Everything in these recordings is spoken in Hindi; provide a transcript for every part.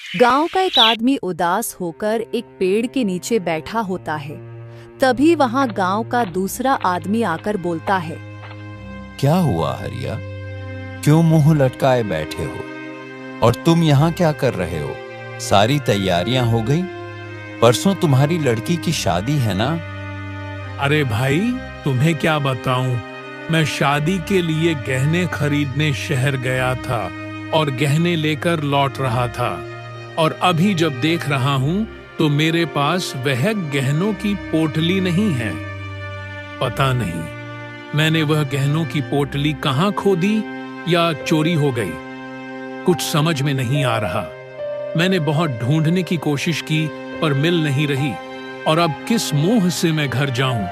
गांव का एक आदमी उदास होकर एक पेड़ के नीचे बैठा होता है। तभी वहां गांव का दूसरा आदमी आकर बोलता है। क्या हुआ हरिया? क्यों मुंह लटकाए बैठे हो? और तुम यहाँ क्या कर रहे हो? सारी तैयारियां हो गई? परसों तुम्हारी लड़की की शादी है ना? अरे भाई, तुम्हें क्या बताऊं, मैं शादी के लिए गहने खरीदने शहर गया था और गहने लेकर लौट रहा था। और अभी जब देख रहा हूं तो मेरे पास वह गहनों की पोटली नहीं है। पता नहीं मैंने वह गहनों की पोटली कहां खो दी या चोरी हो गई। कुछ समझ में नहीं आ रहा। मैंने बहुत ढूंढने की कोशिश की पर मिल नहीं रही। और अब किस मुंह से मैं घर जाऊं?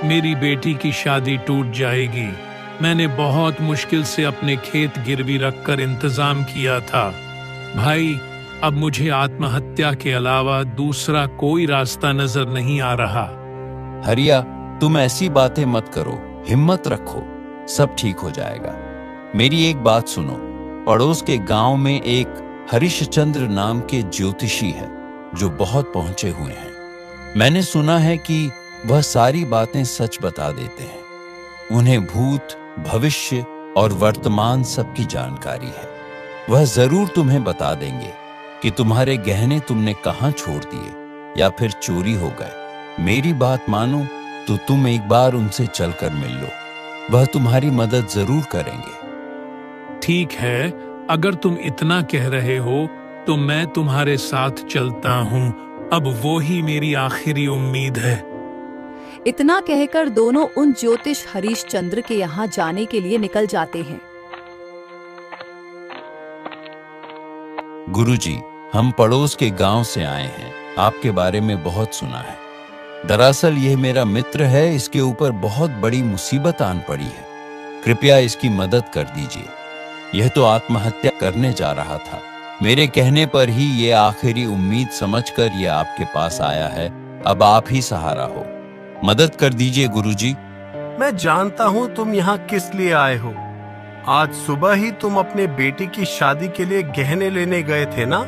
मेरी बेटी की शादी टूट जाएगी। मैंने बहुत मुश्किल से अपने खेत गिरवी रखकर इंतजाम किया था। भाई, अब मुझे आत्महत्या के अलावा दूसरा कोई रास्ता नजर नहीं आ रहा। हरिया, तुम ऐसी बातें मत करो, हिम्मत रखो, सब ठीक हो जाएगा। मेरी एक बात सुनो। पड़ोस के गांव में एक हरिश्चंद्र नाम के ज्योतिषी है जो बहुत पहुंचे हुए हैं। मैंने सुना है कि वह सारी बातें सच बता देते हैं। उन्हें भूत, भविष्य और वर्तमान सबकी जानकारी है। वह जरूर तुम्हें बता देंगे कि तुम्हारे गहने तुमने कहां छोड़ दिए या फिर चोरी हो गए। मेरी बात मानो तो तुम एक बार उनसे चलकर मिल लो। वह तुम्हारी मदद जरूर करेंगे। ठीक है, अगर तुम इतना कह रहे हो तो मैं तुम्हारे साथ चलता हूँ। अब वो ही मेरी आखिरी उम्मीद है। इतना कहकर दोनों उन ज्योतिष हरिश्चंद्र के यहाँ जाने के लिए निकल जाते हैं। गुरुजी, हम पड़ोस के गांव से आए हैं। आपके बारे में बहुत सुना है। दरअसल यह मेरा मित्र है। इसके ऊपर बहुत बड़ी मुसीबत आन पड़ी है। कृपया इसकी मदद कर दीजिए। यह तो आत्महत्या करने जा रहा था। मेरे कहने पर ही ये आखिरी उम्मीद समझकर यह आपके पास आया है। अब आप ही सहारा हो। मदद कर दीजिए गुरुजी। मैं जानता हूँ तुम यहाँ किस लिए आए हो। आज सुबह ही तुम अपने बेटी की शादी के लिए गहने लेने गए थे ना?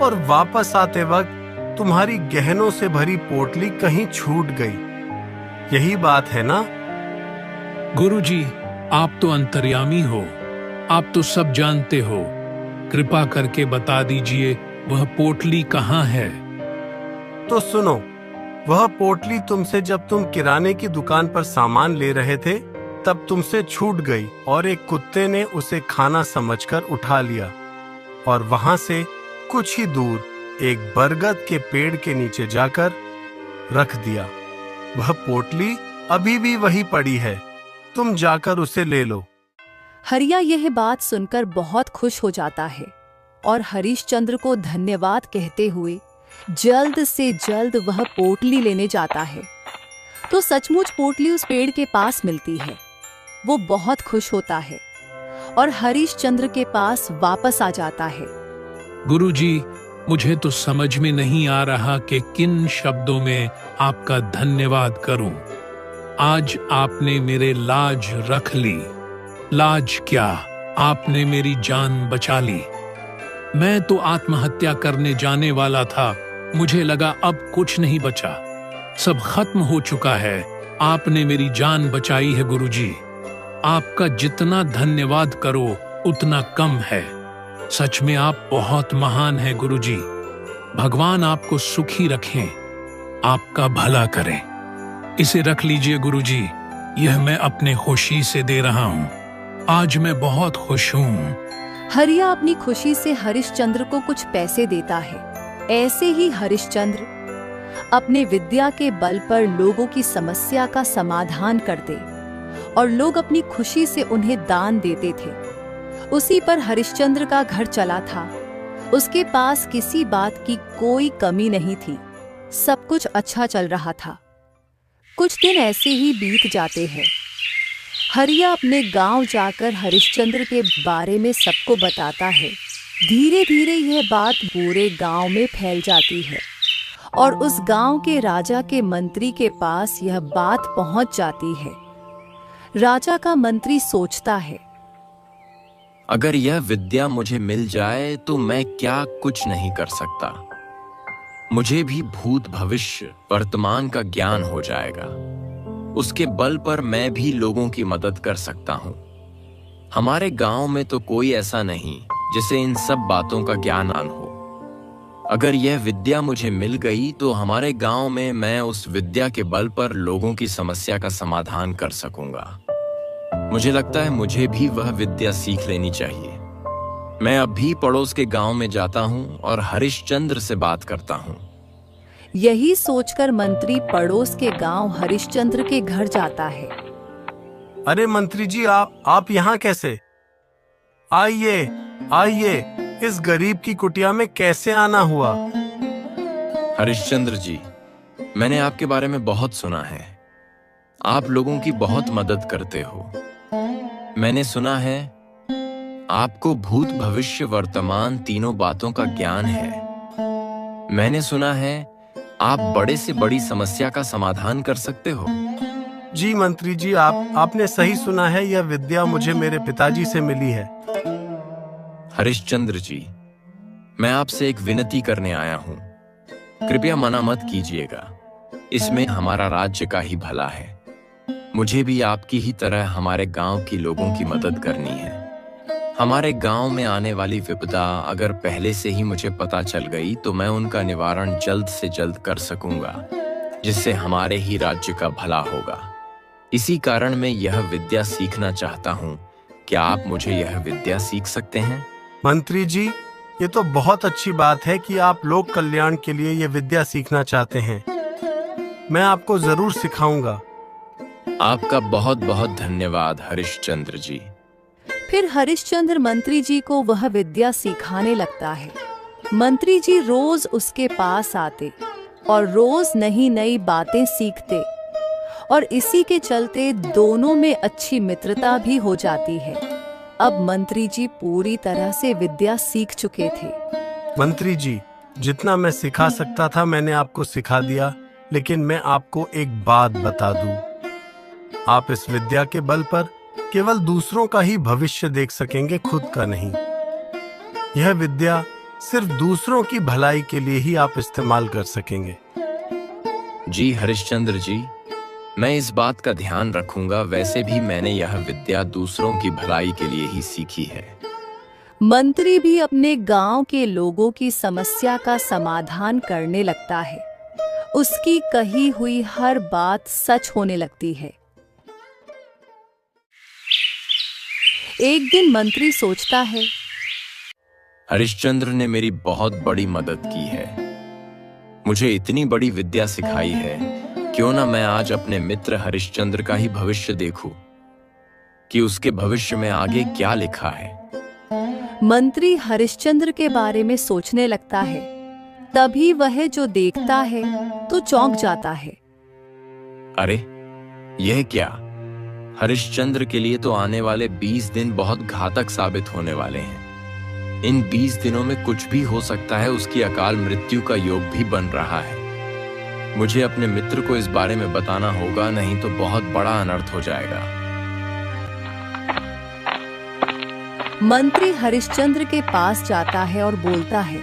और वापस आते वक्त तुम्हारी गहनों से भरी पोटली कहीं छूट गई। यही बात है ना? गुरुजी, आप तो अंतर्यामी हो। आप तो सब जानते हो। कृपा करके बता दीजिए वह पोटली कहाँ है। तो सुनो, वह पोटली तुमसे जब तुम किराने की दुकान पर सामान ले रहे थे तब तुमसे छूट गई और एक कुत्ते ने उसे खाना समझकर उठा लिया और वहां से कुछ ही दूर एक बरगद के पेड़ के नीचे जाकर रख दिया। वह पोटली अभी भी वही पड़ी है। तुम जाकर उसे ले लो। हरिया यह बात सुनकर बहुत खुश हो जाता है और हरिश्चंद्र को धन्यवाद कहते हुए जल्द से जल्द वह पोटली लेने जाता है। तो सचमुच पोटली उस पेड़ के पास मिलती है। वो बहुत खुश होता है और हरिश्चंद्र के पास वापस आ जाता है। गुरुजी, मुझे तो समझ में नहीं आ रहा कि किन शब्दों में आपका धन्यवाद करूं। आज आपने मेरे लाज रख ली। लाज क्या, आपने मेरी जान बचा ली। मैं तो आत्महत्या करने जाने वाला था। मुझे लगा अब कुछ नहीं बचा, सब खत्म हो चुका है। आपने मेरी जान बचाई है गुरुजी। आपका जितना धन्यवाद करो उतना कम है। सच में आप बहुत महान हैं गुरुजी। भगवान आपको सुखी रखें, आपका भला करें। इसे रख लीजिए गुरुजी, यह मैं अपने खुशी से दे रहा हूँ। आज मैं बहुत खुश हूँ। हरिया अपनी खुशी से हरिश्चंद्र को कुछ पैसे देता है। ऐसे ही हरिश्चंद्र अपने विद्या के बल पर लोगों की समस्या का समाधान करते और लोग अपनी खुशी से उन्हें दान देते थे। उसी पर हरिश्चंद्र का घर चला था। उसके पास किसी बात की कोई कमी नहीं थी। सब कुछ अच्छा चल रहा था। कुछ दिन ऐसे ही बीत जाते हैं। हरिया अपने गांव जाकर हरिश्चंद्र के बारे में सबको बताता है। धीरे धीरे यह बात पूरे गांव में फैल जाती है और उस गांव के राजा के मंत्री के पास यह बात पहुंच जाती है। राजा का मंत्री सोचता है, अगर यह विद्या मुझे मिल जाए तो मैं क्या कुछ नहीं कर सकता। मुझे भी भूत भविष्य वर्तमान का ज्ञान हो जाएगा। उसके बल पर मैं भी लोगों की मदद कर सकता हूं। हमारे गांव में तो कोई ऐसा नहीं जिसे इन सब बातों का ज्ञान न हो। अगर यह विद्या मुझे मिल गई तो हमारे गांव में मैं उस विद्या के बल पर लोगों की समस्या का समाधान कर सकूंगा। मुझे लगता है मुझे भी वह विद्या सीख लेनी चाहिए। मैं अब भी पड़ोस के गांव में जाता हूं और हरिश्चंद्र से बात करता हूं। यही सोचकर मंत्री पड़ोस के गांव हरिश्चंद्र के घर जाता है। अरे मंत्री जी, आप यहाँ कैसे? आइए आइए, इस गरीब की कुटिया में कैसे आना हुआ? हरिश्चंद्र जी, मैंने आपके बारे में बहुत सुना है। आप लोगों की बहुत मदद करते हो। मैंने सुना है आपको भूत भविष्य वर्तमान तीनों बातों का ज्ञान है। मैंने सुना है आप बड़े से बड़ी समस्या का समाधान कर सकते हो। जी मंत्री जी, आपने सही सुना है। यह विद्या मुझे मेरे पिताजी से मिली है। हरिश्चंद्र जी, मैं आपसे एक विनती करने आया हूं। कृपया मना मत कीजिएगा। इसमें हमारा राज्य का ही भला है। मुझे भी आपकी ही तरह हमारे गांव की लोगों की मदद करनी है। हमारे गांव में आने वाली विपदा अगर पहले से ही मुझे पता चल गई तो मैं उनका निवारण जल्द से जल्द कर सकूंगा, जिससे हमारे ही राज्य का भला होगा। इसी कारण मैं यह विद्या सीखना चाहता हूं। क्या आप मुझे यह विद्या सीख सकते हैं? मंत्री जी, ये तो बहुत अच्छी बात है कि आप लोक कल्याण के लिए ये विद्या सीखना चाहते हैं। मैं आपको जरूर सिखाऊंगा। आपका बहुत बहुत धन्यवाद हरिश्चंद्र जी। फिर हरिश्चंद्र मंत्री जी को वह विद्या सिखाने लगता है। मंत्री जी रोज उसके पास आते और रोज नई नई बातें सीखते और इसी के चलते दोनों में अच्छी मित्रता भी हो जाती है। अब मंत्री जी पूरी तरह से विद्या सीख चुके थे। मंत्री जी, जितना मैं सिखा सकता था मैंने आपको सिखा दिया, लेकिन मैं आपको एक बात बता दूं। आप इस विद्या के बल पर केवल दूसरों का ही भविष्य देख सकेंगे, खुद का नहीं। यह विद्या सिर्फ दूसरों की भलाई के लिए ही आप इस्तेमाल कर सकेंगे। जी हरिश्चंद्र जी, मैं इस बात का ध्यान रखूंगा। वैसे भी मैंने यह विद्या दूसरों की भलाई के लिए ही सीखी है। मंत्री भी अपने गांव के लोगों की समस्या का समाधान करने लगता है। उसकी कही हुई हर बात सच होने लगती है। एक दिन मंत्री सोचता है, हरिश्चंद्र ने मेरी बहुत बड़ी मदद की है, मुझे इतनी बड़ी विद्या सिखाई है। क्यों ना मैं आज अपने मित्र हरिश्चंद्र का ही भविष्य देखूं कि उसके भविष्य में आगे क्या लिखा है। मंत्री हरिश्चंद्र के बारे में सोचने लगता है। तभी वह जो देखता है तो चौंक जाता है। अरे यह क्या? हरिश्चंद्र के लिए तो आने वाले 20 दिन बहुत घातक साबित होने वाले हैं। इन 20 दिनों में कुछ भी हो सकता है। उसकी अकाल मृत्यु का योग भी बन रहा है। मुझे अपने मित्र को इस बारे में बताना होगा, नहीं तो बहुत बड़ा अनर्थ हो जाएगा। मंत्री हरिश्चंद्र के पास जाता है और बोलता है,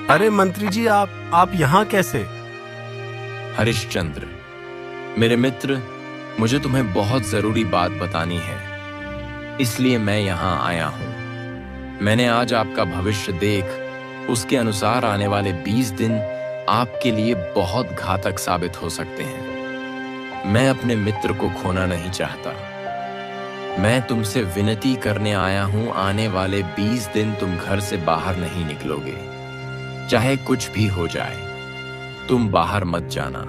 अरे मंत्री जी, आप यहाँ कैसे? हरिश्चंद्र, मेरे मित्र, मुझे तुम्हें बहुत जरूरी बात बतानी है, इसलिए मैं यहाँ आया हूँ। मैंने आज आपका भविष्य देख उसके अनुसार आने वाले 20 दिन आपके लिए बहुत घातक साबित हो सकते हैं। मैं अपने मित्र को खोना नहीं चाहता। मैं तुमसे विनती करने आया हूं, आने वाले 20 दिन तुम घर से बाहर नहीं निकलोगे। चाहे कुछ भी हो जाए, तुम बाहर मत जाना।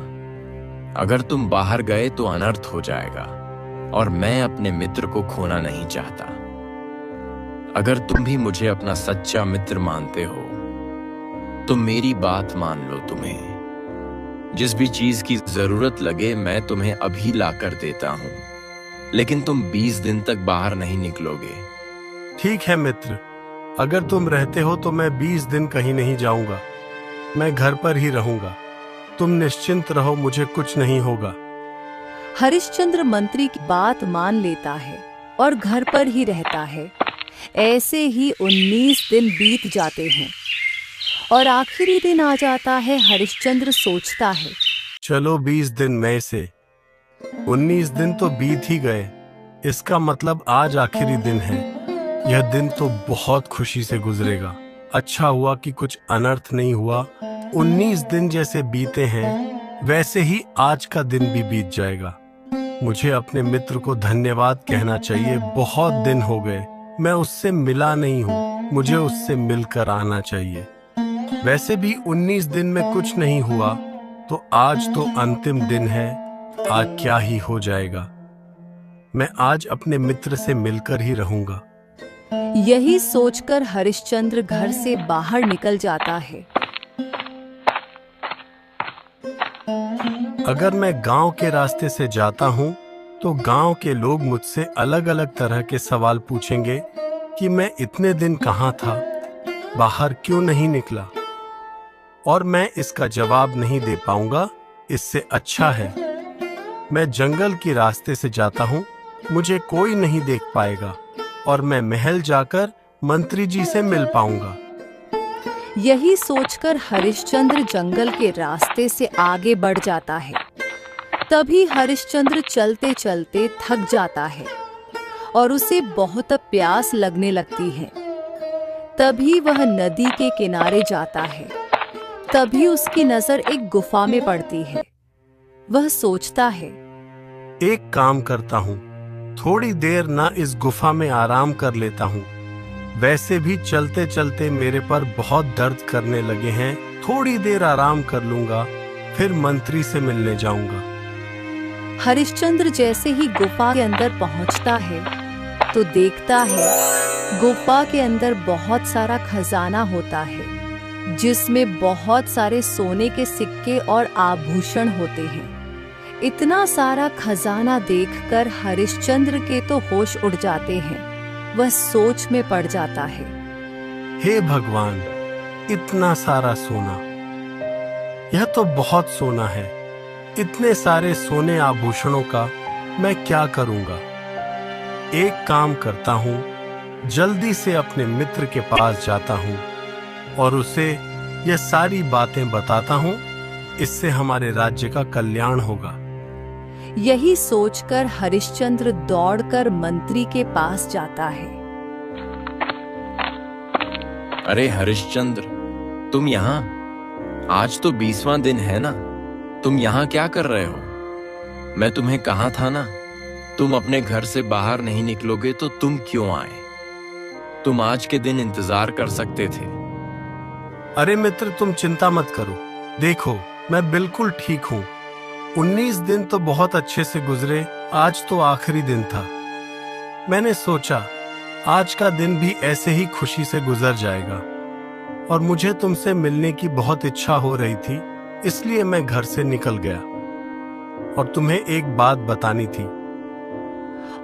अगर तुम बाहर गए तो अनर्थ हो जाएगा और मैं अपने मित्र को खोना नहीं चाहता। अगर तुम भी मुझे अपना सच्चा मित्र मानते हो तो मेरी बात मान लो। तुम्हें जिस भी चीज की जरूरत लगे मैं तुम्हें अभी ला कर देता हूं, लेकिन तुम 20 दिन तक बाहर नहीं निकलोगे। ठीक है मित्र, अगर तुम रहते हो तो मैं 20 दिन कहीं नहीं जाऊंगा। मैं घर पर ही रहूंगा। तुम निश्चिंत रहो, मुझे कुछ नहीं होगा। हरिश्चंद्र मंत्री की बात मान लेता है और घर पर ही रहता है। ऐसे ही 19 दिन बीत जाते हैं और आखिरी दिन आ जाता है। हरिश्चंद्र सोचता है, चलो 20 दिन में से 19 दिन तो बीत ही गए, इसका मतलब आज आखिरी दिन है। यह दिन तो बहुत खुशी से गुजरेगा। अच्छा हुआ कि कुछ अनर्थ नहीं हुआ। 19 दिन जैसे बीते हैं वैसे ही आज का दिन भी बीत जाएगा। मुझे अपने मित्र को धन्यवाद कहना चाहिए। बहुत दिन हो गए मैं उससे मिला नहीं हूँ, मुझे उससे मिलकर आना चाहिए। वैसे भी 19 दिन में कुछ नहीं हुआ तो आज तो अंतिम दिन है, आज क्या ही हो जाएगा। मैं आज अपने मित्र से मिलकर ही रहूंगा। यही सोचकर हरिश्चंद्र घर से बाहर निकल जाता है। अगर मैं गांव के रास्ते से जाता हूं तो गांव के लोग मुझसे अलग अलग तरह के सवाल पूछेंगे कि मैं इतने दिन कहां था, बाहर क्यों नहीं निकला, और मैं इसका जवाब नहीं दे पाऊंगा। इससे अच्छा है मैं जंगल के रास्ते से जाता हूं, मुझे कोई नहीं देख पाएगा और मैं महल जाकर मंत्री जी से मिल पाऊंगा। यही सोचकर हरिश्चंद्र जंगल के रास्ते से आगे बढ़ जाता है। तभी हरिश्चंद्र चलते चलते थक जाता है और उसे बहुत प्यास लगने लगती है। तभी वह नदी के किनारे जाता है। तभी उसकी नजर एक गुफा में पड़ती है। वह सोचता है, एक काम करता हूँ, थोड़ी देर ना इस गुफा में आराम कर लेता हूँ। वैसे भी चलते चलते मेरे पर बहुत दर्द करने लगे हैं, थोड़ी देर आराम कर लूंगा, फिर मंत्री से मिलने जाऊंगा। हरिश्चंद्र जैसे ही गुफा के अंदर पहुंचता है तो देखता है गुफा के अंदर बहुत सारा खजाना होता है, जिसमें बहुत सारे सोने के सिक्के और आभूषण होते हैं। इतना सारा खजाना देखकर हरिश्चंद्र के तो होश उड़ जाते हैं। वह सोच में पड़ जाता है, हे भगवान, इतना सारा सोना, यह तो बहुत सोना है। इतने सारे सोने आभूषणों का मैं क्या करूंगा। एक काम करता हूँ, जल्दी से अपने मित्र के पास जाता हूँ और उसे यह सारी बातें बताता हूँ। इससे हमारे राज्य का कल्याण होगा। यही सोचकर हरिश्चंद्र दौड़कर मंत्री के पास जाता है। अरे हरिश्चंद्र, तुम यहाँ? आज तो 20वां दिन है ना, तुम यहाँ क्या कर रहे हो? मैं तुम्हें कहा था ना, तुम अपने घर से बाहर नहीं निकलोगे तो तुम क्यों आए? तुम आज के दिन इंतजार कर सकते थे। अरे मित्र, तुम चिंता मत करो, देखो मैं बिल्कुल ठीक हूँ। 19 दिन तो बहुत अच्छे से गुजरे, आज तो आखिरी दिन था। मैंने सोचा आज का दिन भी ऐसे ही खुशी से गुजर जाएगा और मुझे तुमसे मिलने की बहुत इच्छा हो रही थी, इसलिए मैं घर से निकल गया और तुम्हें एक बात बतानी थी।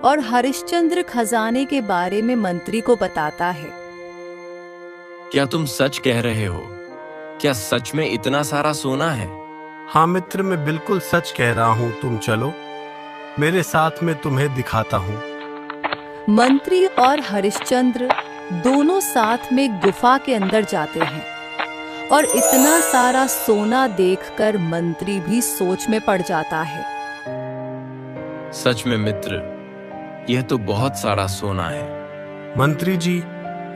और हरिश्चंद्र खजाने के बारे में मंत्री को बताता है। क्या तुम सच कह रहे हो? क्या सच में इतना सारा सोना है? हाँ मित्र, मैं बिल्कुल सच कह रहा हूँ। तुम चलो, मेरे साथ में तुम्हें दिखाता हूँ। मंत्री और हरिश्चंद्र दोनों साथ में गुफा के अंदर जाते हैं और इतना सारा सोना देखकर मंत्री भी सोच में पड़ जाता है। सच में मित्र, यह तो बहुत सारा सोना है। मंत्री जी,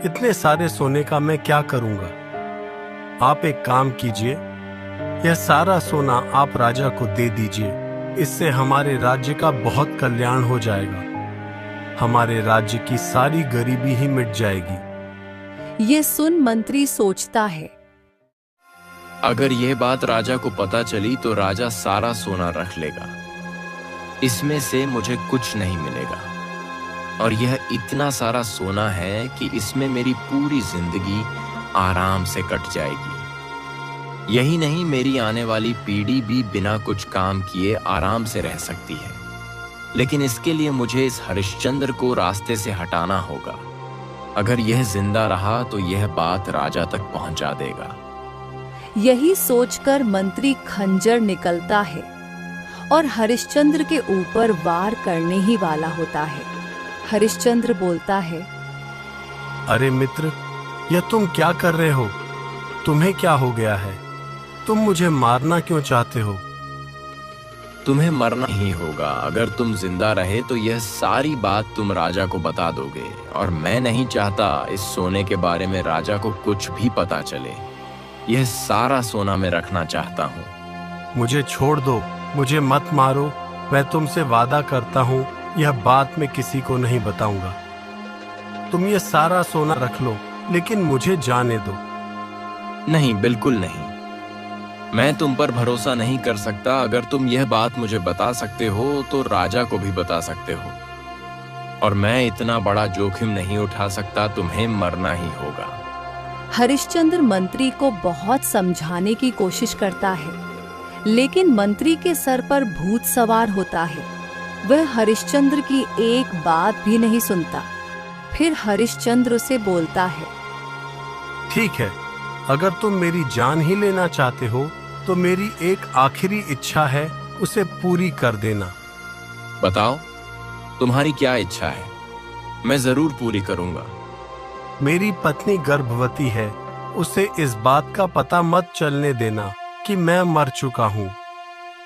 इतने सारे सोने का मैं क्या करूंगा? आप एक काम कीजिए, यह सारा सोना आप राजा को दे दीजिए। इससे हमारे राज्य का बहुत कल्याण हो जाएगा। हमारे राज्य की सारी गरीबी ही मिट जाएगी। ये सुन मंत्री सोचता है, अगर यह बात राजा को पता चली तो राजा सारा सोना रख लेगा। इसमें से मुझे कुछ नहीं मिलेगा और यह इतना सारा सोना है कि इसमें मेरी पूरी जिंदगी आराम से कट जाएगी। यही नहीं, मेरी आने वाली पीढ़ी भी बिना कुछ काम किए आराम से रह सकती है। लेकिन इसके लिए मुझे इस हरिश्चंद्र को रास्ते से हटाना होगा। अगर यह जिंदा रहा तो यह बात राजा तक पहुंचा देगा। यही सोचकर मंत्री खंजर निकलता है और हरिश्चंद्र के ऊपर वार करने ही वाला होता है। हरिश्चंद्र बोलता है, अरे मित्र, यह तुम क्या कर रहे हो? तुम्हें क्या हो गया है? तुम मुझे मारना क्यों चाहते हो? तुम्हें मरना ही होगा। अगर तुम जिंदा रहे तो यह सारी बात तुम राजा को बता दोगे, और मैं नहीं चाहता इस सोने के बारे में राजा को कुछ भी पता चले। यह सारा सोना मैं रखना चाहता हूँ। मुझे छोड़ दो, मुझे मत मारो। मैं तुमसे वादा करता हूँ यह बात मैं किसी को नहीं बताऊंगा। तुम ये सारा सोना रख लो, लेकिन मुझे जाने दो। नहीं, बिल्कुल नहीं। मैं तुम पर भरोसा नहीं कर सकता। अगर तुम यह बात मुझे बता सकते हो तो राजा को भी बता सकते हो, और मैं इतना बड़ा जोखिम नहीं उठा सकता। तुम्हें मरना ही होगा। हरिश्चंद्र मंत्री को बहुत समझाने की कोशिश करता है, लेकिन मंत्री के सर पर भूत सवार होता है। वह हरिश्चंद्र की एक बात भी नहीं सुनता। फिर हरिश्चंद्र उसे बोलता है, ठीक है, अगर तुम मेरी जान ही लेना चाहते हो तो मेरी एक आखिरी इच्छा है, उसे पूरी कर देना। बताओ, तुम्हारी क्या इच्छा है? मैं जरूर पूरी करूंगा। मेरी पत्नी गर्भवती है। उसे इस बात का पता मत चलने देना कि मैं मर चुका हूँ।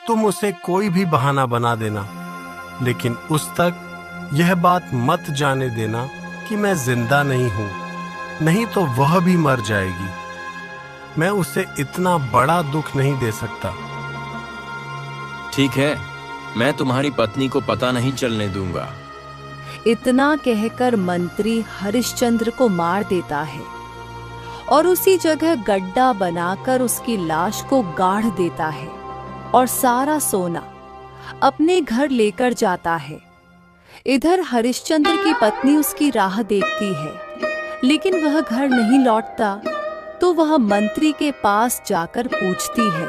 तुम उसे कोई भी बहाना बना देना, लेकिन उस तक यह बात मत जाने देना कि मैं जिंदा नहीं हूँ, नहीं तो वह भी मर जाएगी। मैं उसे इतना बड़ा दुख नहीं दे सकता। ठीक है, मैं तुम्हारी पत्नी को पता नहीं चलने दूंगा। इतना कहकर मंत्री हरिश्चंद्र को मार देता है और उसी जगह गड्ढा बनाकर उसकी लाश को गाड़ देता है और सारा सोना अपने घर लेकर जाता है। इधर हरिश्चंद्र की पत्नी उसकी राह देखती है, लेकिन वह घर नहीं लौटता। तो वह मंत्री के पास जाकर पूछती है,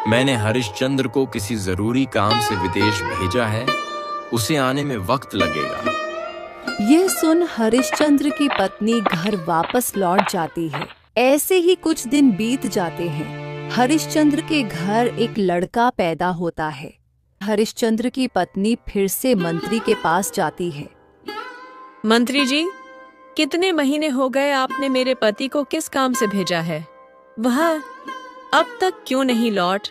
मैंने हरिश्चंद्र को किसी जरूरी काम से विदेश भेजा है, उसे आने में वक्त लगेगा। यह सुन हरिश्चंद्र की पत्नी घर वापस लौट जाती है। ऐसे ही कुछ दिन बीत जाते हैं। हरिश्चंद्र के घर एक लड़का पैदा होता है। हरिश्चंद्र की पत्नी फिर से मंत्री के पास जाती है। मंत्री जी, कितने महीने हो गए आपने मेरे पति को किस काम से भेजा है? वह अब तक क्यों नहीं लौट?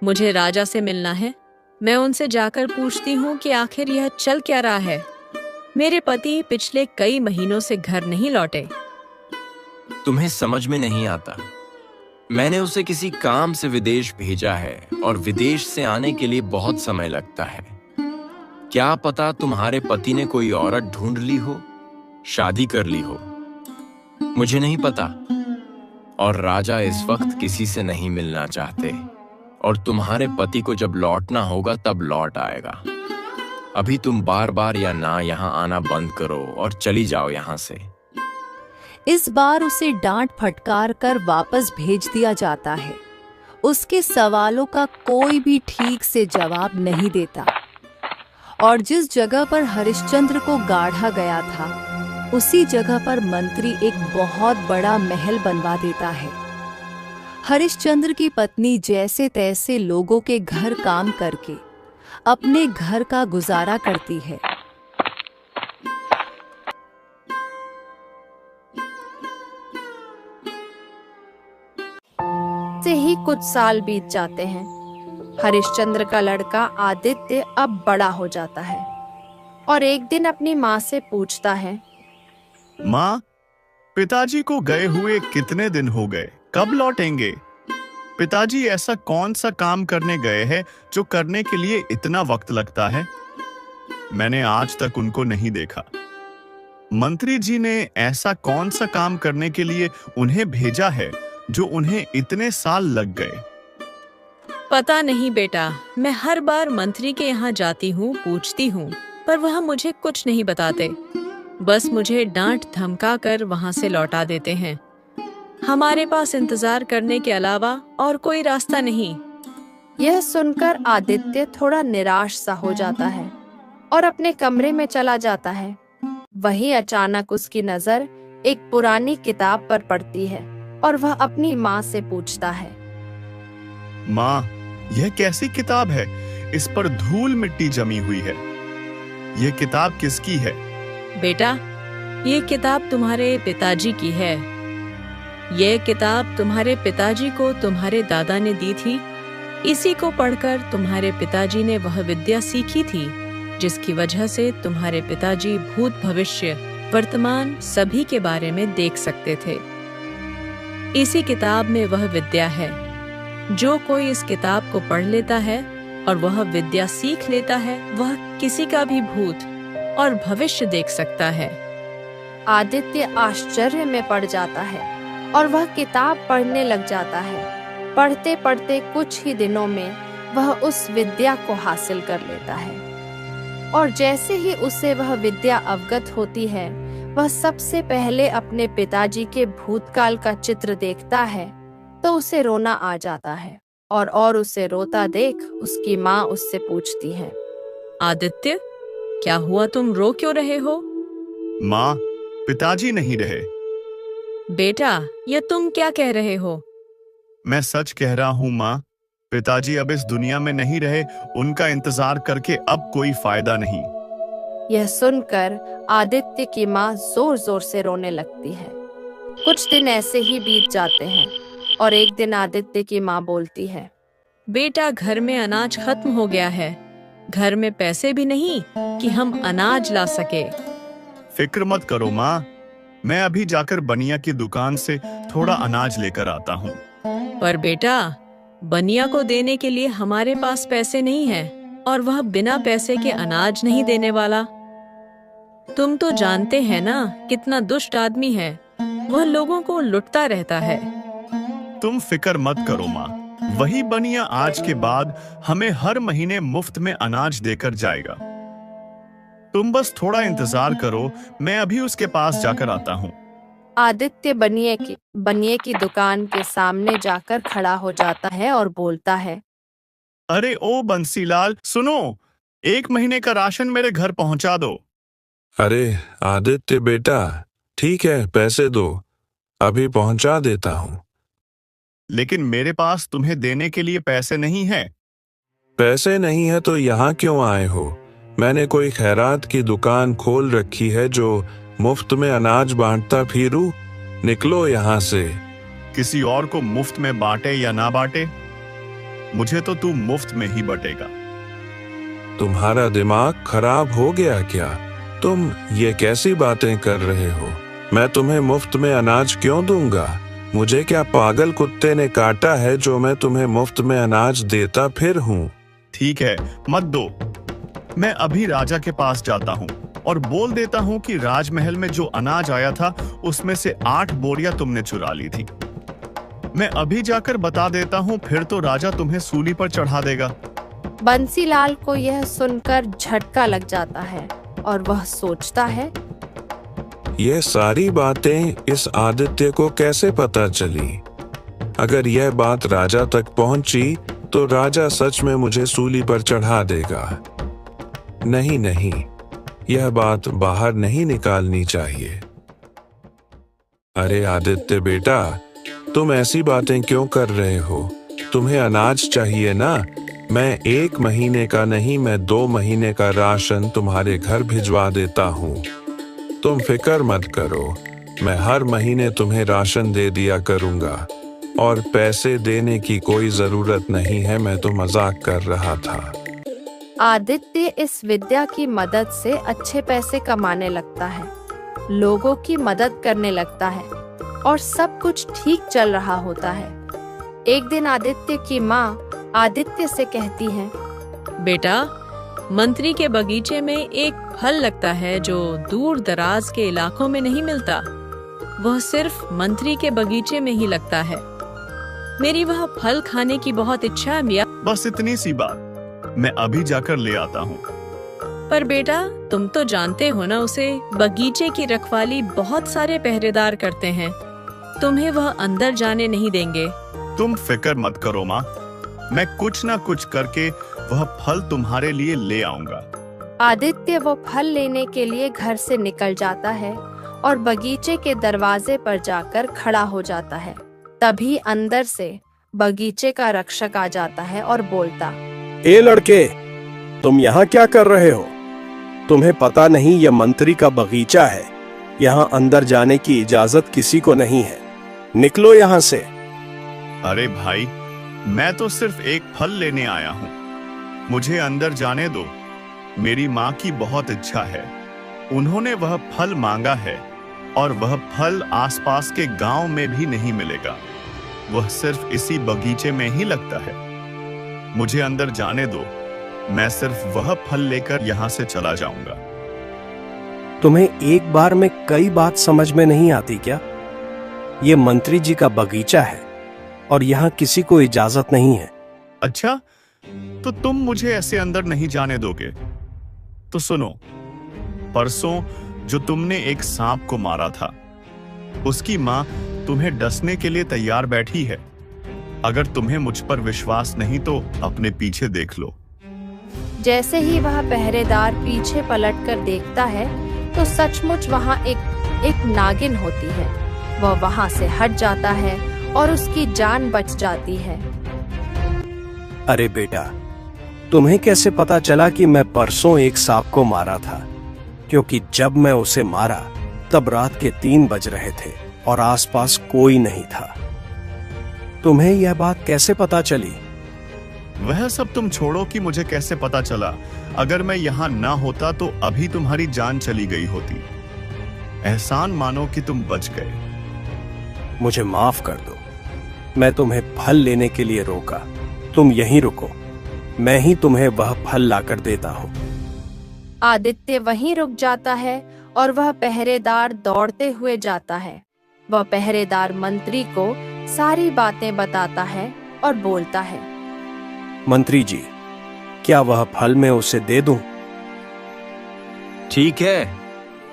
मुझे राजा से मिलना है। मैं उनसे जाकर पूछती हूँ कि आखिर यह चल क्या रहा है। मेरे पति पिछले कई महीनों से घर नहीं लौटे। तुम्हें समझ में नहीं आता। मैंने उसे किसी काम से विदेश भेजा है, और विदेश से आने के लिए बहुत समय लगता है। क्या पता तुम्हारे पति ने कोई औरत ढूंढ ली हो, शादी कर ली हो। मुझे नहीं पता। और राजा इस वक्त किसी से नहीं मिलना चाहते, और तुम्हारे पति को जब लौटना होगा तब लौट आएगा। अभी तुम बार बार या ना यहाँ आना बंद करो और चली जाओ यहाँ से। इस बार उसे डांट फटकार कर वापस भेज दिया जाता है। उसके सवालों का कोई भी ठीक से जवाब नहीं देता, और जिस जगह पर हरिश्चंद्र को गाड़ा गया था उसी जगह पर मंत्री एक बहुत बड़ा महल बनवा देता है। हरिश्चंद्र की पत्नी जैसे तैसे लोगों के घर काम करके अपने घर का गुजारा करती है। से ही कुछ साल बीत जाते हैं। हरिश्चंद्र का लड़का आदित्य अब बड़ा हो जाता है और एक दिन अपनी माँ से पूछता है, माँ, पिताजी को गए हुए कितने दिन हो गए? कब लौटेंगे? पिताजी ऐसा कौन सा काम करने गए हैं जो करने के लिए इतना वक्त लगता है? मैंने आज तक उनको नहीं देखा। मंत्री जी ने ऐसा कौन सा काम करने के लिए उन्हें भेजा है जो उन्हें इतने साल लग गए? पता नहीं बेटा, मैं हर बार मंत्री के यहाँ जाती हूँ, पूछती हूँ, पर वह मुझे कुछ नहीं बताते। बस मुझे डांट धमका कर वहाँ से लौटा देते हैं। हमारे पास इंतजार करने के अलावा और कोई रास्ता नहीं। यह सुनकर आदित्य थोड़ा निराश सा हो जाता है और अपने कमरे में चला जाता है। वहीं अचानक उसकी नजर एक पुरानी किताब पर पड़ती है और वह अपनी माँ से पूछता है, माँ, यह कैसी किताब है? इस पर धूल मिट्टी जमी हुई है। यह किताब किसकी है? बेटा, ये किताब तुम्हारे पिताजी की है। ये किताब तुम्हारे पिताजी को तुम्हारे दादा ने दी थी। इसी को पढ़कर तुम्हारे पिताजी ने वह विद्या सीखी थी जिसकी वजह से तुम्हारे पिताजी भूत भविष्य वर्तमान सभी के बारे में देख सकते थे। इसी किताब में वह विद्या है। जो कोई इस किताब को पढ़ लेता है और वह विद्या सीख लेता है, वह किसी का भी भूत और भविष्य देख सकता है। आदित्य आश्चर्य में पड़ जाता है और वह किताब पढ़ने लग जाता है। पढ़ते पढ़ते कुछ ही दिनों में वह उस विद्या को हासिल कर लेता है और जैसे ही उसे वह विद्या अवगत होती है, वह सबसे पहले अपने पिताजी के भूतकाल का चित्र देखता है तो उसे रोना आ जाता है और उसे रोता देख उसकी माँ उससे पूछती है, आदित्य, क्या हुआ, तुम रो क्यों रहे हो? माँ, पिताजी नहीं रहे। बेटा, यह तुम क्या कह रहे हो? मैं सच कह रहा हूँ माँ, पिताजी अब इस दुनिया में नहीं रहे। उनका इंतजार करके अब कोई फायदा नहीं। यह सुनकर आदित्य की माँ जोर जोर से रोने लगती है। कुछ दिन ऐसे ही बीत जाते हैं और एक दिन आदित्य की माँ बोलती है, बेटा, घर में अनाज खत्म हो गया है। घर में पैसे भी नहीं कि हम अनाज ला सके। फिक्र मत करो माँ, मैं अभी जाकर बनिया की दुकान से थोड़ा अनाज लेकर आता हूँ। पर बेटा, बनिया को देने के लिए हमारे पास पैसे नहीं हैं और वह बिना पैसे के अनाज नहीं देने वाला। तुम तो जानते हैं ना कितना दुष्ट आदमी है। वह लोगों को लुटता रहता है। तुम फिक्र मत करो माँ, वही बनिया आज के बाद हमें हर महीने मुफ्त में अनाज देकर जाएगा। तुम बस थोड़ा इंतजार करो, मैं अभी उसके पास जाकर आता हूँ। आदित्य बनिए की दुकान के सामने जाकर खड़ा हो जाता है और बोलता है, अरे ओ बंसीलाल, सुनो, 1 महीने का राशन मेरे घर पहुंचा दो। अरे आदित्य बेटा, ठीक है, पैसे दो, अभी पहुंचा देता हूँ। लेकिन मेरे पास तुम्हें देने के लिए पैसे नहीं है। पैसे नहीं है तो यहाँ क्यों आए हो? मैंने कोई खैरात की दुकान खोल रखी है जो मुफ्त में अनाज बांटता फिरूं? निकलो यहाँ से। किसी और को मुफ्त में बांटे या ना बांटे, मुझे तो तू मुफ्त में ही बटेगा। तुम्हारा दिमाग खराब हो गया क्या? तुम ये कैसी बातें कर रहे हो? मैं तुम्हें मुफ्त में अनाज क्यों दूंगा? मुझे क्या पागल कुत्ते ने काटा है जो मैं तुम्हें मुफ्त में अनाज देता फिर हूँ? ठीक है, मत दो। मैं अभी राजा के पास जाता हूँ और बोल देता हूँ कि राजमहल में जो अनाज आया था उसमें से 8 बोरियां तुमने चुरा ली थी। मैं अभी जाकर बता देता हूँ, फिर तो राजा तुम्हें सूली पर चढ़ा देगा। बंसीलाल को यह सुनकर झटका लग जाता है और वह सोचता है, ये सारी बातें इस आदित्य को कैसे पता चली? अगर यह बात राजा तक पहुंची तो राजा सच में मुझे सूली पर चढ़ा देगा। नहीं नहीं, यह बात बाहर नहीं निकालनी चाहिए। अरे आदित्य बेटा, तुम ऐसी बातें क्यों कर रहे हो? तुम्हें अनाज चाहिए ना? मैं 1 महीने का नहीं, मैं 2 महीने का राशन तुम्हारे घर भिजवा देता हूँ। तुम फिक्र मत करो, मैं हर महीने तुम्हें राशन दे दिया करूँगा और पैसे देने की कोई जरूरत नहीं है। मैं तो मजाक कर रहा था। आदित्य इस विद्या की मदद से अच्छे पैसे कमाने लगता है, लोगों की मदद करने लगता है और सब कुछ ठीक चल रहा होता है। एक दिन आदित्य की माँ आदित्य से कहती है, बेटा, मंत्री के बगीचे में एक फल लगता है जो दूर दराज के इलाकों में नहीं मिलता। वह सिर्फ मंत्री के बगीचे में ही लगता है। मेरी वह फल खाने की बहुत इच्छा है मियाँ। बस इतनी सी बात, मैं अभी जाकर ले आता हूँ। पर बेटा, तुम तो जानते हो ना, उसे बगीचे की रखवाली बहुत सारे पहरेदार करते हैं। तुम्हें वह अंदर जाने नहीं देंगे। तुम फिक्र मत करो माँ, मैं कुछ ना कुछ करके वह फल तुम्हारे लिए ले आऊंगा। आदित्य वो फल लेने के लिए घर से निकल जाता है और बगीचे के दरवाजे पर जाकर खड़ा हो जाता है। तभी अंदर से बगीचे का रक्षक आ जाता है और बोलता, ए लड़के, तुम यहाँ क्या कर रहे हो? तुम्हें पता नहीं यह मंत्री का बगीचा है। यहाँ अंदर जाने की इजाजत किसी को नहीं है। निकलो यहाँ से। अरे भाई, मैं तो सिर्फ एक फल लेने आया हूँ, मुझे अंदर जाने दो। मेरी माँ की बहुत इच्छा है, उन्होंने वह फल मांगा है और वह फल आसपास के गांव में भी नहीं मिलेगा, वह सिर्फ इसी बगीचे में ही लगता है। मुझे अंदर जाने दो, मैं सिर्फ वह फल लेकर यहाँ से चला जाऊंगा। तुम्हें एक बार में कई बात समझ में नहीं आती क्या? ये मंत्री जी का बगीचा है और यहाँ किसी को इजाजत नहीं है। अच्छा, तो तुम मुझे ऐसे अंदर नहीं जाने दोगे? तो सुनो, परसों जो तुमने एक सांप को मारा था, उसकी माँ तुम्हें डसने के लिए तैयार बैठी है। अगर तुम्हें मुझ पर विश्वास नहीं तो अपने पीछे देख लो। जैसे ही वह पहरेदार पीछे पलटकर देखता है तो सचमुच वहाँ एक नागिन होती है। वह वहाँ से हट जाता है और उसकी जान बच जाती है। अरे बेटा, तुम्हें कैसे पता चला कि मैं परसों एक सांप को मारा था? क्योंकि जब मैं उसे मारा तब रात के 3 बज रहे थे और आसपास कोई नहीं था। तुम्हें यह बात कैसे पता चली? वह सब तुम छोड़ो कि मुझे कैसे पता चला। अगर मैं यहाँ ना होता तो अभी तुम्हारी जान चली गई होती। एहसान मानो कि तुम बच गए। मुझे माफ कर दो, मैं तुम्हें फल लेने के लिए रोका। तुम यहीं रुको, मैं ही तुम्हें वह फल लाकर देता हूँ। आदित्य वहीं रुक जाता है और वह पहरेदार दौड़ते हुए जाता है। वह पहरेदार मंत्री को सारी बातें बताता है और बोलता है, मंत्री जी, क्या वह फल मैं उसे दे दूं? ठीक है,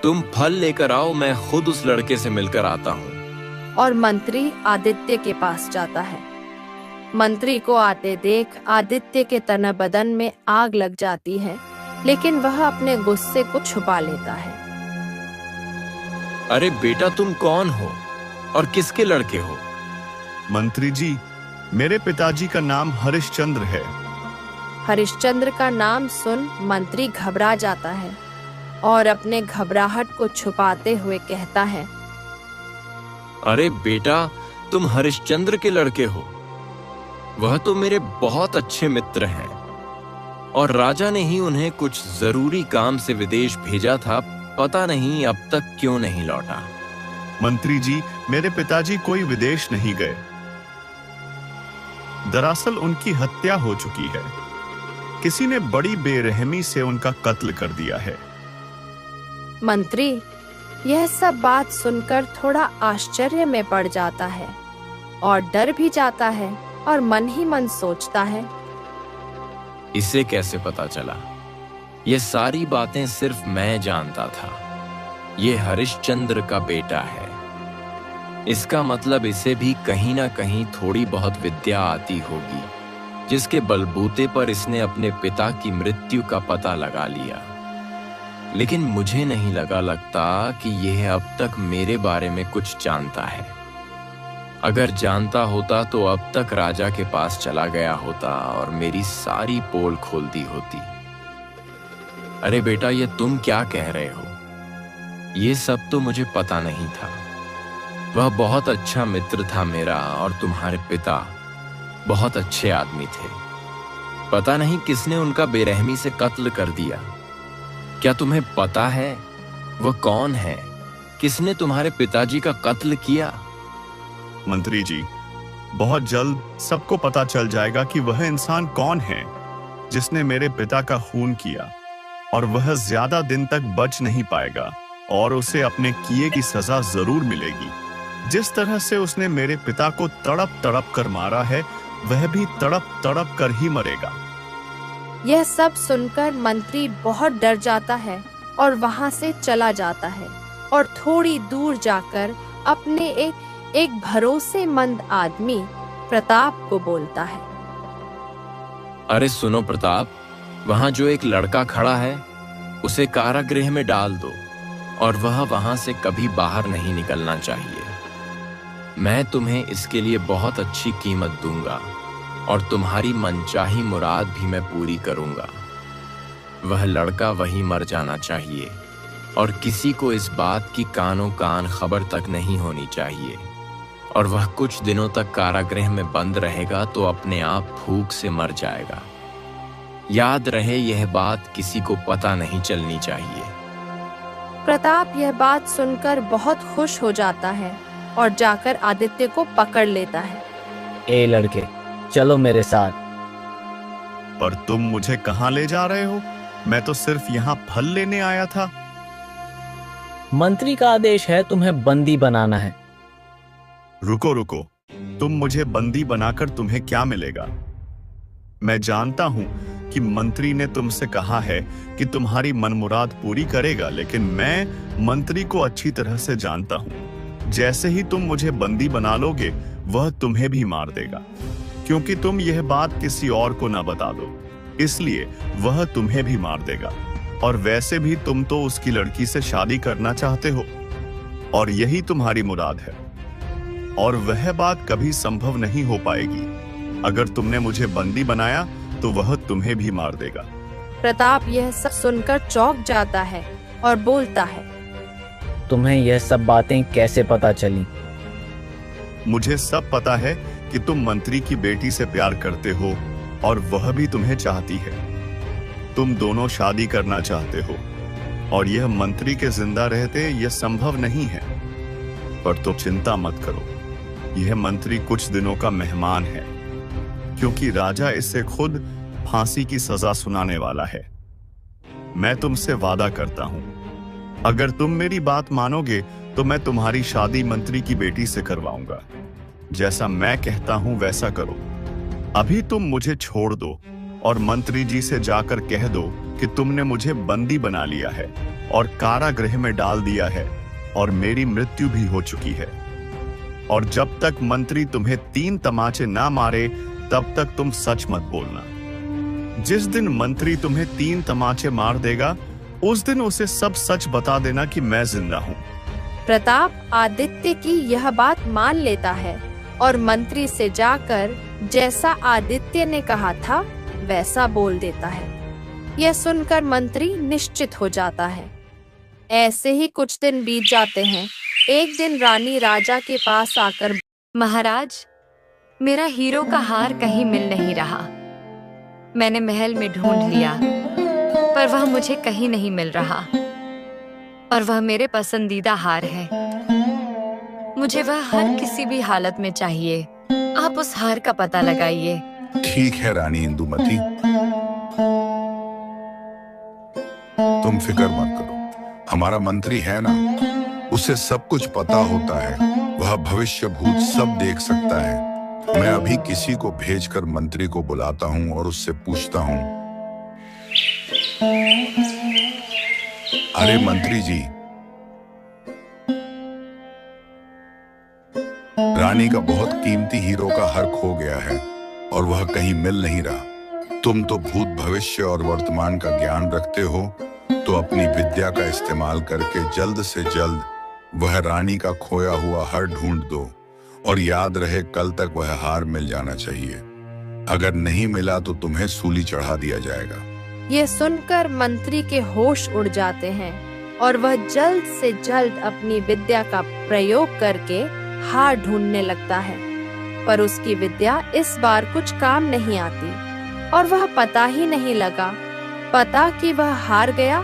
तुम फल लेकर आओ, मैं खुद उस लड़के से मिलकर आता हूँ। और मंत्री आदित्य के पास जाता है। मंत्री को आते देख आदित्य के तन बदन में आग लग जाती है, लेकिन वह अपने गुस्से को छुपा लेता है। अरे बेटा, तुम कौन हो और किसके लड़के हो? मंत्री जी, मेरे पिताजी का नाम हरिश्चंद्र है। हरिश्चंद्र का नाम सुन मंत्री घबरा जाता है और अपने घबराहट को छुपाते हुए कहता है, अरे बेटा, तुम हरिश्चंद्र के लड़के हो। वह तो मेरे बहुत अच्छे मित्र हैं और राजा ने ही उन्हें कुछ जरूरी काम से विदेश भेजा था। पता नहीं अब तक क्यों नहीं लौटा। मंत्री जी, मेरे पिताजी कोई विदेश नहीं गए। दरअसल उनकी हत्या हो चुकी है। किसी ने बड़ी बेरहमी से उनका कत्ल कर दिया है। मंत्री यह सब बात सुनकर थोड़ा आश्चर्य में पड़ जाता है और डर भी जाता है और मन ही मन सोचता है, इसे कैसे पता चला? ये सारी बातें सिर्फ मैं जानता था। ये हरिश्चंद्र का बेटा है। इसका मतलब इसे भी कहीं ना कहीं थोड़ी बहुत विद्या आती होगी, जिसके बलबूते पर इसने अपने पिता की मृत्यु का पता लगा लिया। लेकिन मुझे नहीं लगता कि यह अब तक मेरे बारे में कुछ जानता है। अगर जानता होता तो अब तक राजा के पास चला गया होता और मेरी सारी पोल खोल दी होती। अरे बेटा, ये तुम क्या कह रहे हो? ये सब तो मुझे पता नहीं था। वह बहुत अच्छा मित्र था मेरा और तुम्हारे पिता बहुत अच्छे आदमी थे। पता नहीं किसने उनका बेरहमी से कत्ल कर दिया। क्या तुम्हें पता है वह कौन है? किसने तुम्हारे पिताजी का कत्ल किया? मंत्री जी, बहुत जल्द सबको पता चल जाएगा कि वह इंसान कौन है जिसने मेरे पिता का खून किया, और वह ज्यादा दिन तक बच नहीं पाएगा और उसे अपने किए की सजा जरूर मिलेगी। जिस तरह से उसने मेरे पिता को तड़प तड़प कर मारा है, वह भी तड़प तड़प कर ही मरेगा। यह सब सुनकर मंत्री बहुत डर जाता है और वहां से चला जाता है और थोड़ी दूर जाकर अपने एक भरोसेमंद आदमी प्रताप को बोलता है, अरे सुनो प्रताप, वहां जो एक लड़का खड़ा है उसे कारागृह में डाल दो और वह वहां से कभी बाहर नहीं निकलना चाहिए। मैं तुम्हें इसके लिए बहुत अच्छी कीमत दूंगा और तुम्हारी मनचाही मुराद भी मैं पूरी करूंगा। वह लड़का वहीं मर जाना चाहिए। और किसी को इस बात की कानों कान खबर तक नहीं होनी चाहिए, और वह कुछ दिनों तक कारागृह में बंद रहेगा तो अपने आप भूख से मर जाएगा। याद रहे, यह बात किसी को पता नहीं चलनी चाहिए। प्रताप यह बात सुनकर बहुत खुश हो जाता है और जाकर आदित्य को पकड़ लेता है। ए लड़के, चलो मेरे साथ। पर तुम मुझे कहाँ ले जा रहे हो? मैं तो सिर्फ यहाँ फल लेने आया था। मंत्री का आदेश है, तुम्हें बंदी बनाना है। रुको रुको, तुम मुझे बंदी बनाकर तुम्हें क्या मिलेगा? मैं जानता हूं कि मंत्री ने तुमसे कहा है कि तुम्हारी मनमुराद पूरी करेगा, लेकिन मैं मंत्री को अच्छी तरह से जानता हूं। जैसे ही तुम मुझे बंदी बना लोगे, वह तुम्हें भी मार देगा, क्योंकि तुम यह बात किसी और को ना बता दो, इसलिए वह तुम्हें भी मार देगा। और वैसे भी तुम तो उसकी लड़की से शादी करना चाहते हो, और यही तुम्हारी मुराद है, और वह बात कभी संभव नहीं हो पाएगी। अगर तुमने मुझे बंदी बनाया तो वह तुम्हें भी मार देगा। प्रताप यह सब सुनकर चौंक जाता है और बोलता है, तुम्हें यह सब बातें कैसे पता चली? मुझे सब पता है कि तुम मंत्री की बेटी से प्यार करते हो और वह भी तुम्हें चाहती है। तुम दोनों शादी करना चाहते हो, और यह मंत्री के जिंदा रहते यह संभव नहीं है। पर तो चिंता मत करो, यह मंत्री कुछ दिनों का मेहमान है, क्योंकि राजा इसे खुद फांसी की सजा सुनाने वाला है। मैं तुमसे वादा करता हूं, अगर तुम मेरी बात मानोगे तो मैं तुम्हारी शादी मंत्री की बेटी से करवाऊंगा। जैसा मैं कहता हूं वैसा करो। अभी तुम मुझे छोड़ दो और मंत्री जी से जाकर कह दो कि तुमने मुझे बंदी बना लिया है और कारागृह में डाल दिया है, और मेरी मृत्यु भी हो चुकी है। और जब तक मंत्री तुम्हें 3 तमाचे ना मारे, तब तक तुम सच मत बोलना। जिस दिन मंत्री तुम्हें 3 तमाचे मार देगा, उस दिन उसे सब सच बता देना कि मैं जिंदा हूँ। प्रताप आदित्य की यह बात मान लेता है और मंत्री से जाकर जैसा आदित्य ने कहा था वैसा बोल देता है। यह सुनकर मंत्री निश्चित हो जाता है। ऐसे ही कुछ दिन बीत जाते हैं। एक दिन रानी राजा के पास आकर, महाराज, मेरा हीरो का हार कहीं मिल नहीं रहा। मैंने महल में ढूंढ लिया, पर वह मुझे कहीं नहीं मिल रहा, और वह मेरे पसंदीदा हार है। मुझे वह हर किसी भी हालत में चाहिए। आप उस हार का पता लगाइए। ठीक है रानी इंदुमती, तुम फिक्र मत करो। हमारा मंत्री है ना, उसे सब कुछ पता होता है। वह भविष्य भूत सब देख सकता है। मैं अभी किसी को भेजकर मंत्री को बुलाता हूं और उससे पूछता हूं। अरे मंत्री जी, रानी का बहुत कीमती हीरो का हार खो गया है और वह कहीं मिल नहीं रहा। तुम तो भूत, भविष्य और वर्तमान का ज्ञान रखते हो, तो अपनी विद्या का इस्तेमाल करके जल्द से जल्द वह रानी का खोया हुआ हार ढूंढ दो, और याद रहे कल तक वह हार मिल जाना चाहिए। अगर नहीं मिला तो तुम्हें सूली चढ़ा दिया जाएगा। ये सुनकर मंत्री के होश उड़ जाते हैं और वह जल्द से जल्द अपनी विद्या का प्रयोग करके हार ढूंढने लगता है। पर उसकी विद्या इस बार कुछ काम नहीं आती और वह पता ही नहीं लगा पता कि वह हार गया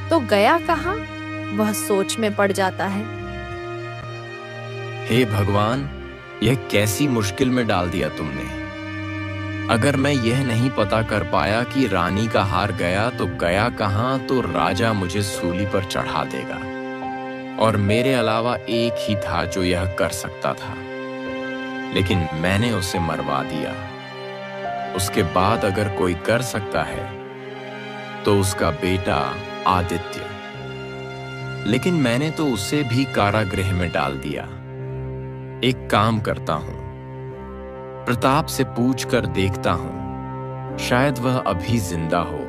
तो गया कहाँ। वह सोच में पड़ जाता है। हे भगवान, यह कैसी मुश्किल में डाल दिया तुमने। अगर मैं यह नहीं पता कर पाया कि रानी का हार गया तो गया कहाँ, तो राजा मुझे सूली पर चढ़ा देगा, और मेरे अलावा एक ही था जो यह कर सकता था, लेकिन मैंने उसे मरवा दिया। उसके बाद अगर कोई कर सकता है तो उसका बेटा आदित्य, लेकिन मैंने तो उसे भी कारागृह में डाल दिया। एक काम करता हूं, प्रताप से पूछकर देखता हूं, शायद वह अभी जिंदा हो,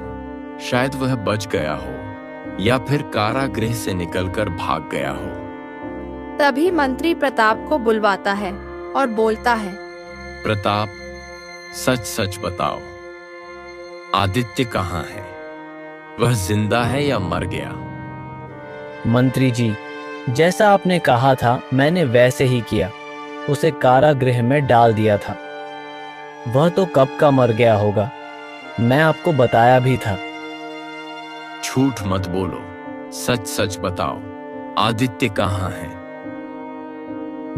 शायद वह बच गया हो, या फिर कारागृह से निकलकर भाग गया हो। तभी मंत्री प्रताप को बुलवाता है और बोलता है, प्रताप, सच सच बताओ, आदित्य कहाँ है? वह जिंदा है या मर गया? मंत्री जी, जैसा आपने कहा था मैंने वैसे ही किया। उसे कारागृह में डाल दिया था। वह तो कब का मर गया होगा। मैं आपको बताया भी था। झूठ मत बोलो, सच सच बताओ, आदित्य कहाँ है?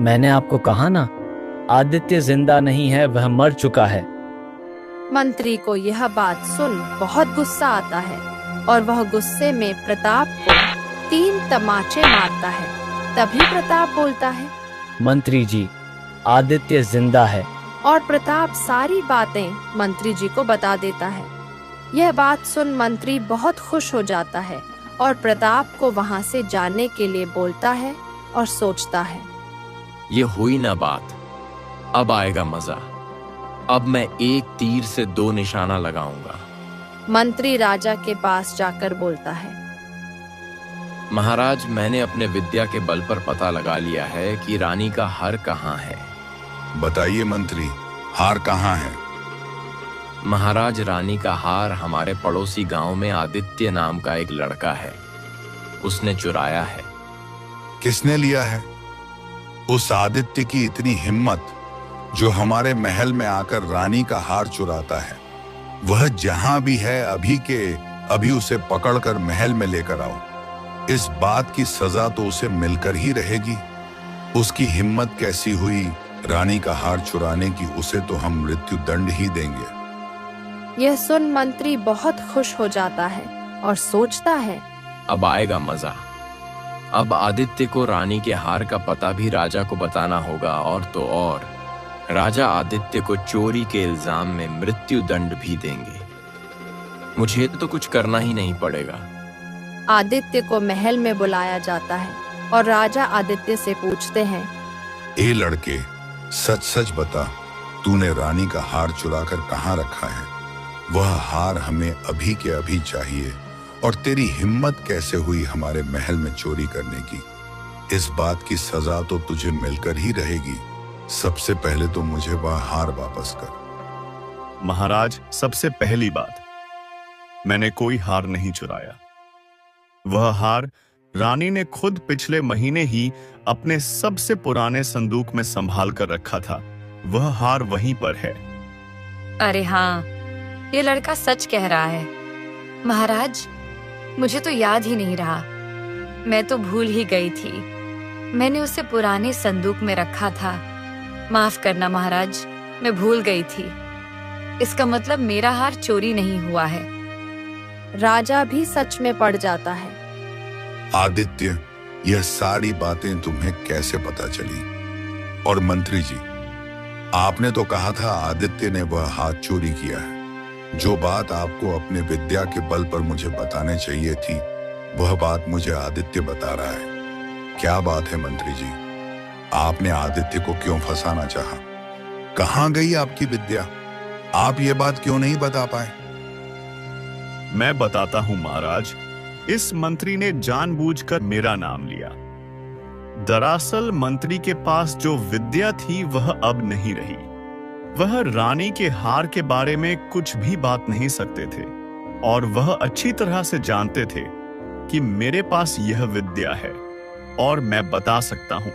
मैंने आपको कहा ना, आदित्य जिंदा नहीं है, वह मर चुका है। मंत्री को यह बात सुन बहुत गुस्सा आता है और वह गुस्से में प्रताप को 3 तमाचे मारता है। तभी प्रताप बोलता है, मंत्री जी, आदित्य जिंदा है। और प्रताप सारी बातें मंत्री जी को बता देता है। यह बात सुन मंत्री बहुत खुश हो जाता है और प्रताप को वहां से जाने के लिए बोलता है और सोचता है, ये हुई ना बात, अब आएगा मजा। अब मैं एक तीर से 2 निशाना लगाऊंगा। मंत्री राजा के पास जाकर बोलता है, महाराज, मैंने अपने विद्या के बल पर पता लगा लिया है कि रानी का हार कहाँ है। बताइए मंत्री, हार कहाँ है? महाराज, रानी का हार हमारे पड़ोसी गांव में आदित्य नाम का एक लड़का है, उसने चुराया है। किसने लिया है? उस आदित्य की इतनी हिम्मत जो हमारे महल में आकर रानी का हार चुराता है। वह जहां भी है अभी के अभी उसे पकड़कर महल में लेकर आओ। इस बात की सजा तो उसे मिलकर ही रहेगी। उसकी हिम्मत कैसी हुई रानी का हार चुराने की, उसे तो हम मृत्यु दंड ही देंगे। यह सुन मंत्री बहुत खुश हो जाता है और सोचता है, अब आएगा मजा। अब आदित्य को रानी के हार का पता भी राजा को बताना होगा, और तो और राजा आदित्य को चोरी के इल्जाम में मृत्यु दंड भी देंगे। मुझे तो कुछ करना ही नहीं पड़ेगा। आदित्य को महल में बुलाया जाता है और राजा आदित्य से पूछते हैं, ए लड़के, सच सच बता, तूने रानी का हार चुराकर कहाँ रखा है? वह हार हमें अभी के अभी चाहिए। और तेरी हिम्मत कैसे हुई हमारे महल में चोरी करने की? इस बात की सजा तो तुझे मिलकर ही रहेगी। सबसे पहले तो मुझे वह हार वापस कर। महाराज, सबसे पहली बात, मैंने कोई हार नहीं चुराया। वह हार रानी ने खुद पिछले महीने ही अपने सबसे पुराने संदूक में संभाल कर रखा था। वह हार वहीं पर है। अरे हाँ, ये लड़का सच कह रहा है। महाराज, मुझे तो याद ही नहीं रहा। मैं तो भूल ही गई थी। मैंने उसे पुराने संदूक में रखा था। माफ करना महाराज, मैं भूल गई थी। इसका मतलब मेरा हार चोरी नहीं हुआ है। राजा भी सच में पड़ जाता है। आदित्य, यह सारी बातें तुम्हें कैसे पता चली? और मंत्री जी, आपने तो कहा था आदित्य ने वह हाथ चोरी किया है। जो बात आपको अपने विद्या के बल पर मुझे बताने चाहिए थी, वह बात मुझे आदित्य बता रहा है। क्या बात है मंत्री जी? आपने आदित्य को क्यों फंसाना चाहा? कहां गई आपकी विद्या? आप ये बात क्यों नहीं बता पाए? मैं बताता हूं महाराज। इस मंत्री ने जानबूझकर मेरा नाम लिया। दरअसल मंत्री के पास जो विद्या थी वह अब नहीं रही। वह रानी के हार के बारे में कुछ भी बात नहीं सकते थे और वह अच्छी तरह से जानते थे कि मेरे पास यह विद्या है और मैं बता सकता हूं।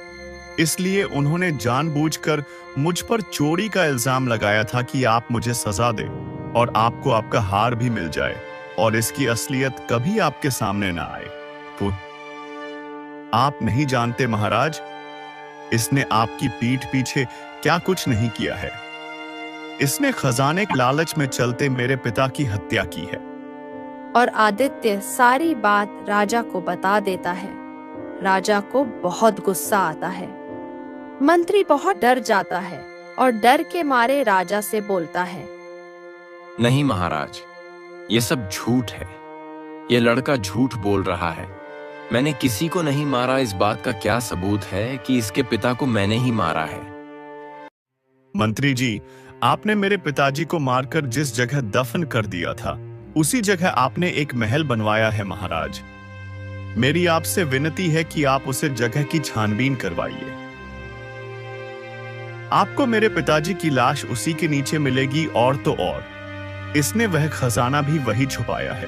इसलिए उन्होंने जानबूझकर मुझ पर चोरी का इल्जाम लगाया था कि आप मुझे सजा दे और आपको आपका हार भी मिल जाए और इसकी असलियत कभी आपके सामने ना आए। तो आप नहीं जानते महाराज, इसने आपकी पीठ पीछे क्या कुछ नहीं किया है। इसने खजाने के लालच में चलते मेरे पिता की हत्या की है। और आदित्य सारी बात राजा को बता देता है। राजा को बहुत गुस्सा आता है। मंत्री बहुत डर जाता है और डर के मारे राजा से बोलता है, नहीं महाराज, ये सब झूठ है। ये लड़का झूठ बोल रहा है। मैंने किसी को नहीं मारा। इस बात का क्या सबूत है कि इसके पिता को मैंने ही मारा है? मंत्री जी, आपने मेरे पिताजी को मारकर जिस जगह दफन कर दिया था, उसी जगह आपने एक महल बनवाया है महाराज। मेरी आपसे विनती है कि आप उसे जगह की छानबीन करवाइए। आपको मेरे पिताजी की लाश उसी के नीचे मिलेगी और तो और इसने वह खजाना भी वही छुपाया है।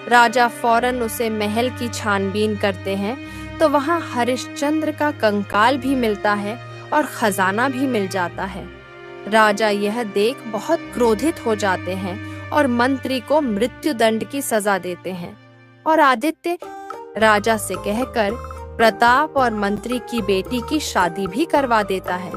राजा फौरन उसे महल की छानबीन करते हैं तो वहां हरिश्चंद्र का कंकाल भी मिलता है और खजाना भी मिल जाता है। राजा यह देख बहुत क्रोधित हो जाते हैं और मंत्री को मृत्यु दंड की सजा देते हैं और आदित्य राजा से कहकर प्रताप और मंत्री की बेटी की शादी भी करवा देता है।